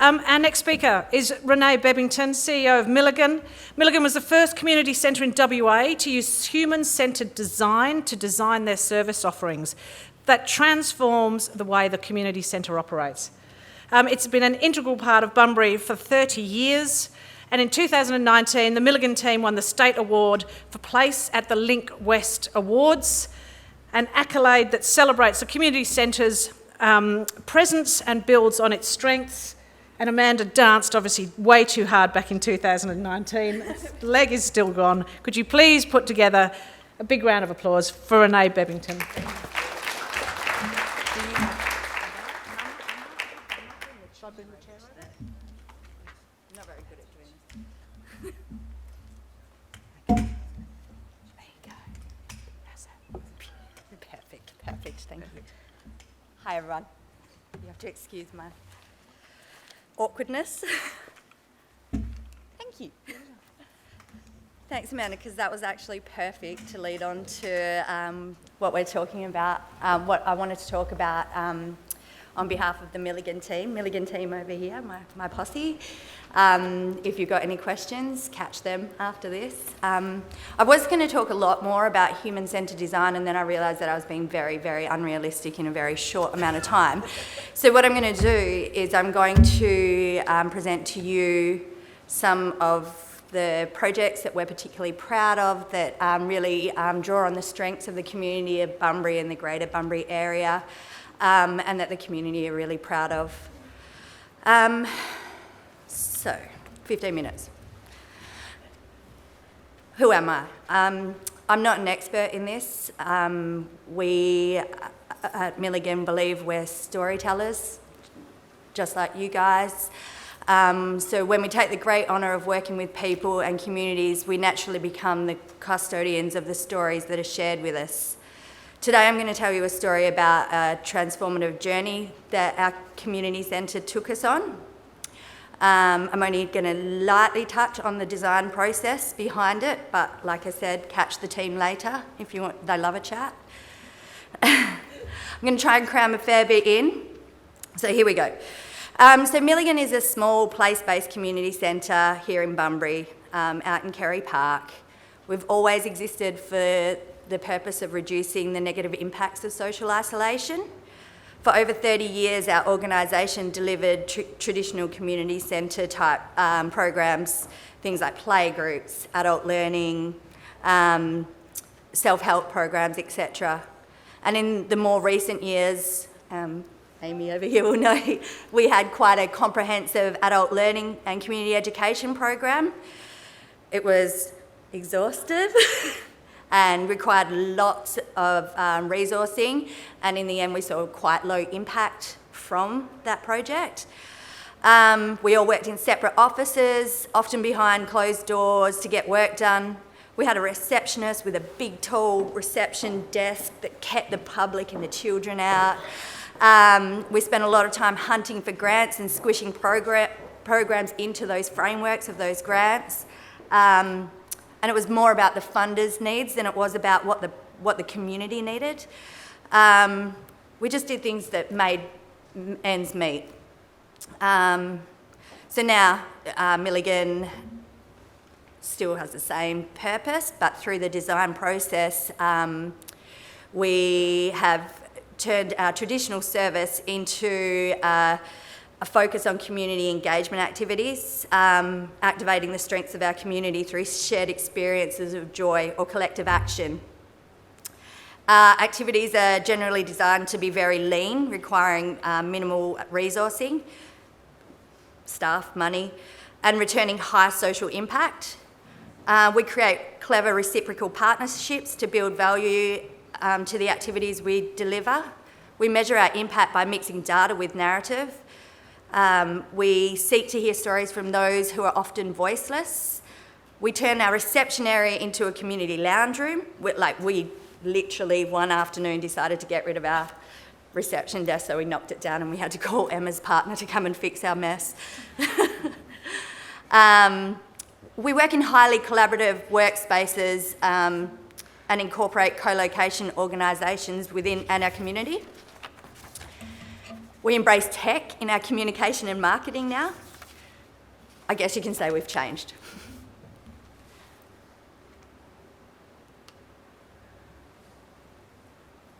Our next speaker is Renae Bebbington, CEO of Milligan. Milligan was the first community centre in WA to use human-centred design to design their service offerings that transforms the way the community centre operates. It's been an integral part of Bunbury for 30 years, and in 2019 the Milligan team won the State Award for Place at the Link West Awards, an accolade that celebrates the community centre's presence and builds on its strengths. And Amanda danced obviously way too hard back in 2019. The leg is still gone. Could you please put together a big round of applause for Renae Bebbington? Not very good at doing this. There you go. How's that? Perfect, thank you. Hi everyone. You have to excuse my awkwardness. Thank you. Thanks, Amanda, because that was actually perfect to lead on to what we're talking about, what I wanted to talk about on behalf of the Milligan team over here, my posse. If you've got any questions, catch them after this. I was going to talk a lot more about human-centred design, and then I realised that I was being very, very unrealistic in a very short amount of time. So what I'm going to do is I'm going to present to you some of the projects that we're particularly proud of that really draw on the strengths of the community of Bunbury and the Greater Bunbury area, and that the community are really proud of. So, 15 minutes. Who am I? I'm not an expert in this. We at Milligan believe we're storytellers, just like you guys. So when we take the great honour of working with people and communities, we naturally become the custodians of the stories that are shared with us. Today I'm going to tell you a story about a transformative journey that our community centre took us on. I'm only going to lightly touch on the design process behind it, but like I said, catch the team later if you want. They love a chat. I'm going to try and cram a fair bit in. So here we go. So Milligan is a small place-based community centre here in Bunbury, out in Kerry Park. We've always existed for the purpose of reducing the negative impacts of social isolation. For over 30 years, our organisation delivered traditional community centre type programs, things like playgroups, adult learning, self-help programs, etc. And in the more recent years, Amy over here will know, we had quite a comprehensive adult learning and community education program. It was exhaustive and required lots of resourcing, and in the end we saw quite low impact from that project. We all worked in separate offices, often behind closed doors to get work done. We had a receptionist with a big tall reception desk that kept the public and the children out. We spent a lot of time hunting for grants and squishing programs into those frameworks of those grants. And it was more about the funders' needs than it was about what the community needed. We just did things that made ends meet. So now Milligan still has the same purpose, but through the design process, we have turned our traditional service into a focus on community engagement activities, activating the strengths of our community through shared experiences of joy or collective action. Activities are generally designed to be very lean, requiring minimal resourcing, staff, money, and returning high social impact. We create clever reciprocal partnerships to build value to the activities we deliver. We measure our impact by mixing data with narrative. We seek to hear stories from those who are often voiceless. We turn our reception area into a community lounge room. We literally one afternoon decided to get rid of our reception desk, so we knocked it down and we had to call Emma's partner to come and fix our mess. We work in highly collaborative workspaces and incorporate co-location organisations within our community. We embrace tech in our communication and marketing now. I guess you can say we've changed.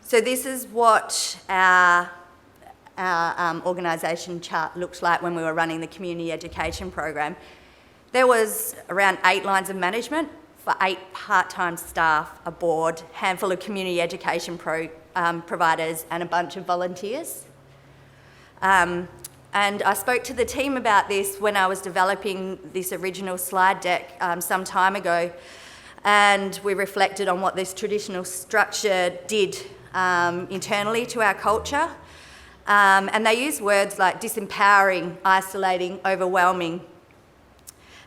So this is what our organisation chart looked like when we were running the community education program. There was around 8 lines of management for 8 part-time staff, a board, handful of community education providers and a bunch of volunteers. And I spoke to the team about this when I was developing this original slide deck some time ago, and we reflected on what this traditional structure did internally to our culture. And they use words like disempowering, isolating, overwhelming.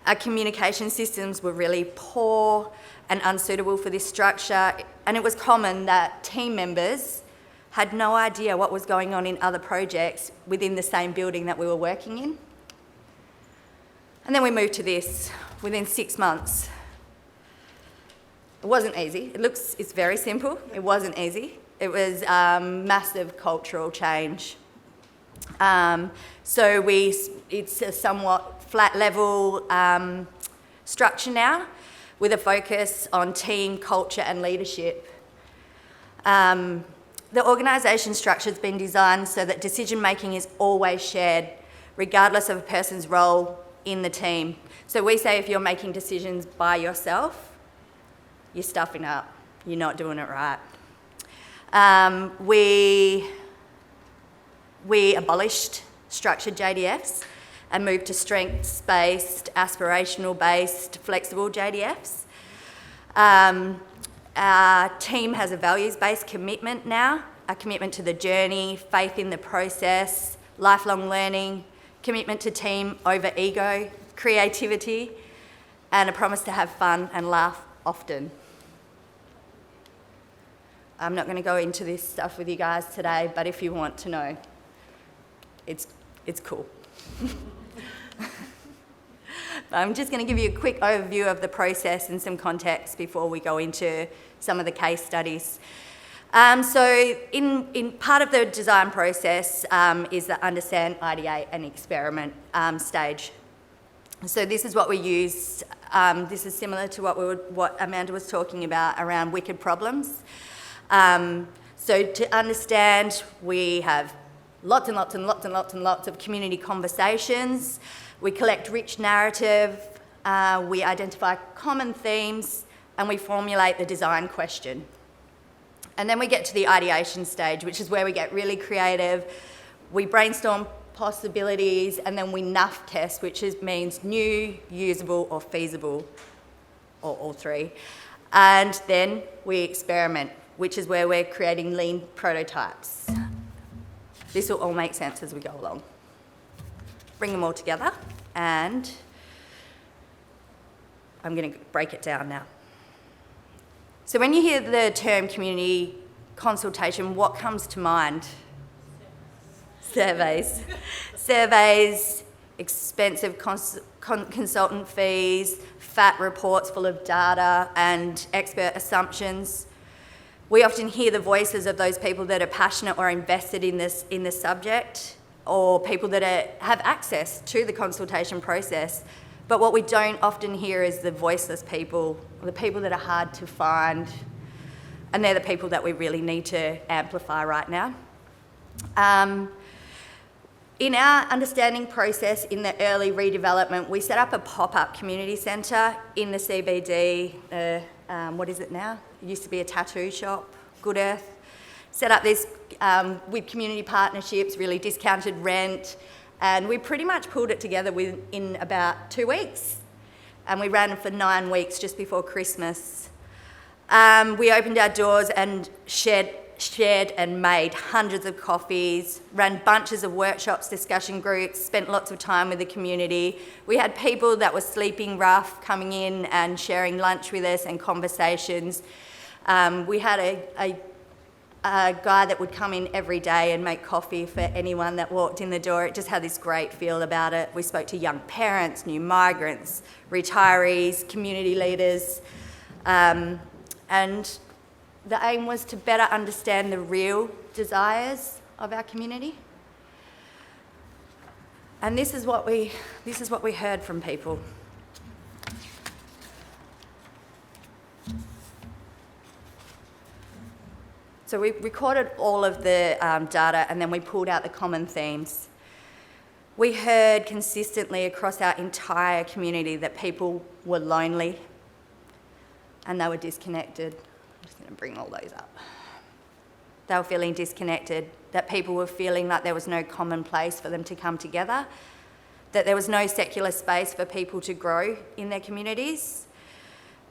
Our communication systems were really poor and unsuitable for this structure, and it was common that team members had no idea what was going on in other projects within the same building that we were working in. And then we moved to this within 6 months. It wasn't easy. It's very simple. It wasn't easy. It was massive cultural change. So it's a somewhat flat level structure now with a focus on team, culture and leadership. The organisation structure has been designed so that decision making is always shared, regardless of a person's role in the team. So we say if you're making decisions by yourself, you're stuffing up, you're not doing it right. We abolished structured JDFs and moved to strengths-based, aspirational-based, flexible JDFs. Our team has a values-based commitment now, a commitment to the journey, faith in the process, lifelong learning, commitment to team over ego, creativity, and a promise to have fun and laugh often. I'm not going to go into this stuff with you guys today, but if you want to know, it's cool. I'm just going to give you a quick overview of the process and some context before we go into some of the case studies. So in part of the design process is the understand, ideate and experiment stage. So this is what we use. This is similar to what Amanda was talking about around wicked problems. So to understand, we have lots and lots and lots and lots and lots of community conversations. We collect rich narrative, we identify common themes, and we formulate the design question. And then we get to the ideation stage, which is where we get really creative. We brainstorm possibilities, and then we NUF test, which means new, usable, or feasible, or all three. And then we experiment, which is where we're creating lean prototypes. This will all make sense as we go along. Bring them all together, and I'm going to break it down now. So when you hear the term community consultation, what comes to mind? Surveys. Surveys, expensive consultant fees, fat reports full of data and expert assumptions. We often hear the voices of those people that are passionate or invested in this subject, or people that have access to the consultation process. But what we don't often hear is the voiceless people, the people that are hard to find, and they're the people that we really need to amplify right now. In our understanding process in the early redevelopment, we set up a pop-up community centre in the CBD. What is it now? It used to be a tattoo shop, Good Earth. Set up this with community partnerships, really discounted rent, and we pretty much pulled it together in about 2 weeks. And we ran for 9 weeks just before Christmas. We opened our doors and shared and made hundreds of coffees, ran bunches of workshops, discussion groups, spent lots of time with the community. We had people that were sleeping rough coming in and sharing lunch with us and conversations. We had a guy that would come in every day and make coffee for anyone that walked in the door. It just had this great feel about it. We spoke to young parents, new migrants, retirees, community leaders, and the aim was to better understand the real desires of our community And this is what we heard from people. So we recorded all of the data, and then we pulled out the common themes. We heard consistently across our entire community that people were lonely and they were disconnected. I'm just going to bring all those up. They were feeling disconnected, that people were feeling like there was no common place for them to come together, that there was no secular space for people to grow in their communities,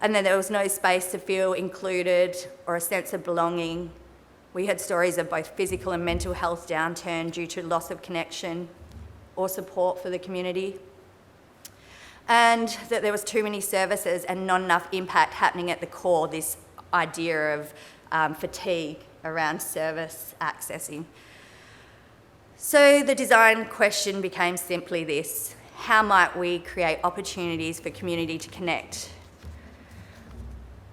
and that there was no space to feel included or a sense of belonging. We heard stories of both physical and mental health downturn due to loss of connection or support for the community, and that there was too many services and not enough impact happening at the core, this idea of fatigue around service accessing. So the design question became simply this: how might we create opportunities for community to connect?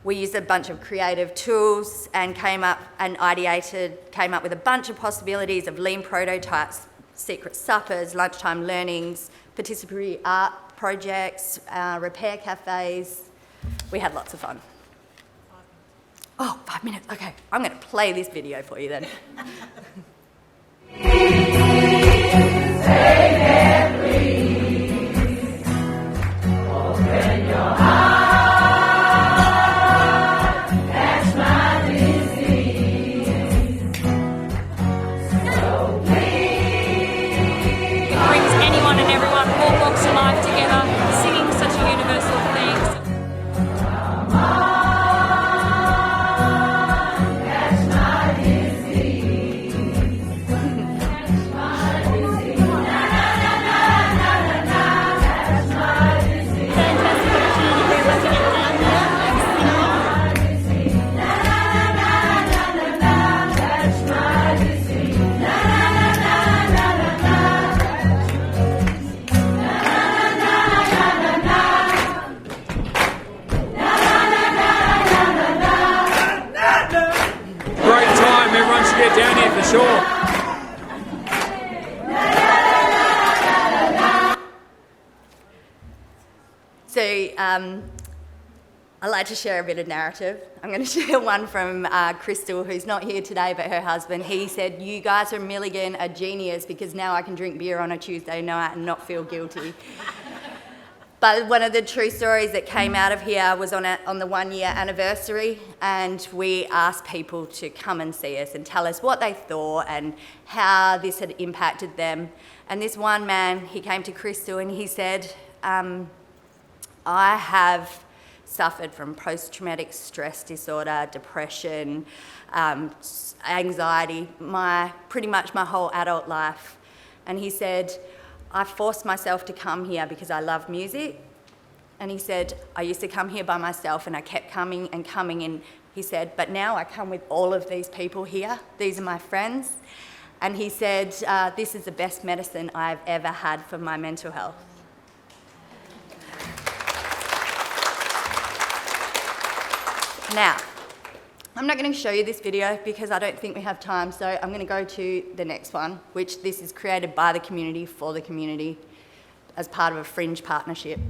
We used a bunch of creative tools and came up with a bunch of possibilities of lean prototypes, secret suppers, lunchtime learnings, participatory art projects, repair cafes. We had lots of fun. Oh, 5 minutes, okay. I'm going to play this video for you then. I like to share a bit of narrative. I'm going to share one from Crystal, who's not here today, but her husband. He said, "You guys from Milligan are genius because now I can drink beer on a Tuesday night and not feel guilty." But one of the true stories that came out of here was on the 1 year anniversary, and we asked people to come and see us and tell us what they thought and how this had impacted them. And this one man, he came to Crystal and he said, I have suffered from post-traumatic stress disorder, depression, anxiety, pretty much my whole adult life. And he said, I forced myself to come here because I love music. And he said, I used to come here by myself and I kept coming and coming. And he said, but now I come with all of these people here. These are my friends. And he said, this is the best medicine I've ever had for my mental health. Now, I'm not going to show you this video because I don't think we have time, so I'm going to go to the next one, which this is created by the community for the community as part of a fringe partnership.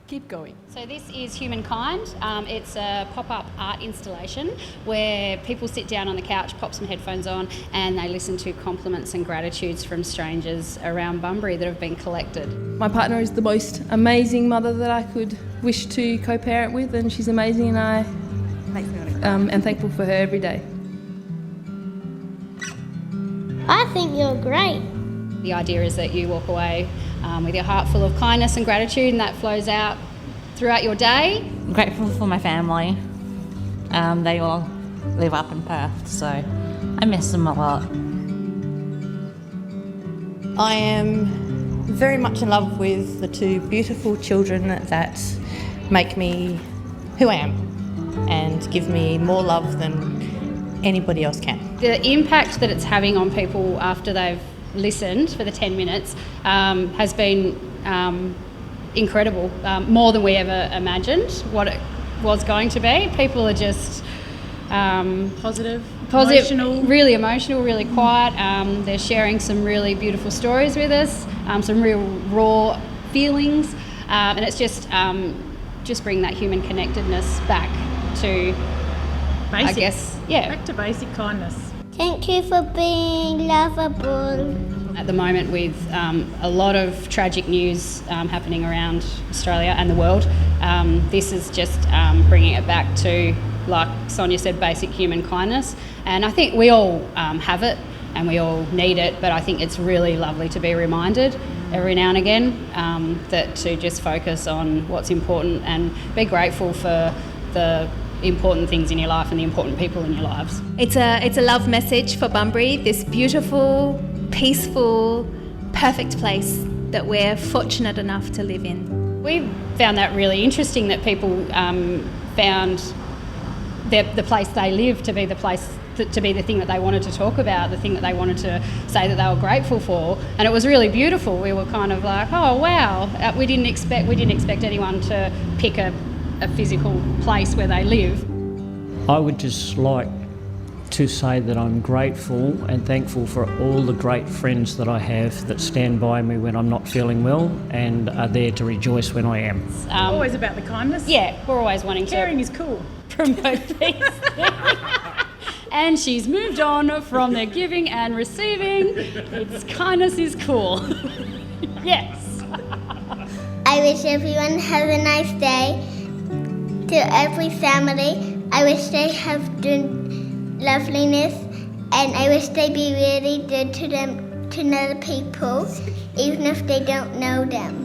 Keep going. So this is Humankind. It's a pop-up art installation where people sit down on the couch, pop some headphones on, and they listen to compliments and gratitudes from strangers around Bunbury that have been collected. My partner is the most amazing mother that I could wish to co-parent with, and she's amazing, and I am thankful for her every day. I think you're great. The idea is that you walk away with your heart full of kindness and gratitude, and that flows out throughout your day. I'm grateful for my family. They all live up in Perth, so I miss them a lot. I am very much in love with the two beautiful children that make me who I am and give me more love than anybody else can. The impact that it's having on people after they've listened for the 10 minutes has been incredible, more than we ever imagined what it was going to be. People are just Positive, emotional, really quiet. They're sharing some really beautiful stories with us, some real raw feelings, and it's just bring that human connectedness back to basic. I guess, yeah, back to basic kindness. Thank you for being lovable. At the moment, with a lot of tragic news happening around Australia and the world, this is just bringing it back to, like Sonia said, basic human kindness. And I think we all have it and we all need it, but I think it's really lovely to be reminded every now and again that to just focus on what's important and be grateful for the important things in your life and the important people in your lives. It's a love message for Bunbury, this beautiful, peaceful, perfect place that we're fortunate enough to live in. We found that really interesting, that people found the place they live to be the place to be the thing that they wanted to talk about, the thing that they wanted to say that they were grateful for, and it was really beautiful. We were kind of like, oh wow, we didn't expect anyone to pick a physical place where they live. I would just like to say that I'm grateful and thankful for all the great friends that I have that stand by me when I'm not feeling well and are there to rejoice when I am. Always about the kindness. Yeah, we're always wanting Caring is cool. promote these. And she's moved on from the giving and receiving. It's kindness is cool. Yes. I wish everyone has a nice day. To every family, I wish they have done loveliness, and I wish they be really good to them, to other people, even if they don't know them.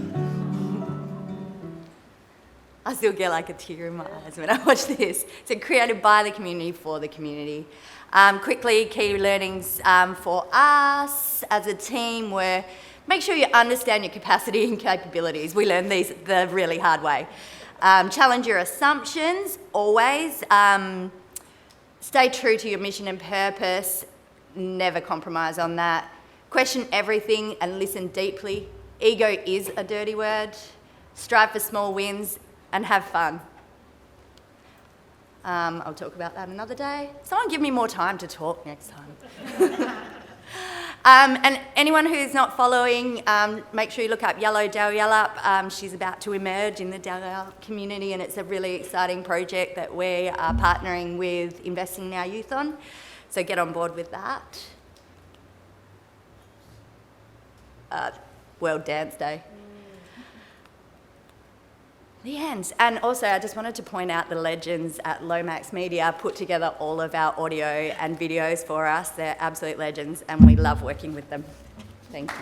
I still get like a tear in my eyes when I watch this. So created by the community for the community. Quickly, key learnings for us as a team were make sure you understand your capacity and capabilities. We learned these the really hard way. Challenge your assumptions, always. Stay true to your mission and purpose. Never compromise on that. Question everything and listen deeply. Ego is a dirty word. Strive for small wins and have fun. I'll talk about that another day. Someone give me more time to talk next time. And anyone who's not following, make sure you look up Yellow Dal Yallup. She's about to emerge in the Dal Yallup community, and it's a really exciting project that we are partnering with Investing in Our Youth on. So get on board with that. World Dance Day. The end. And also, I just wanted to point out the legends at Lomax Media put together all of our audio and videos for us. They're absolute legends, and we love working with them. Thank you.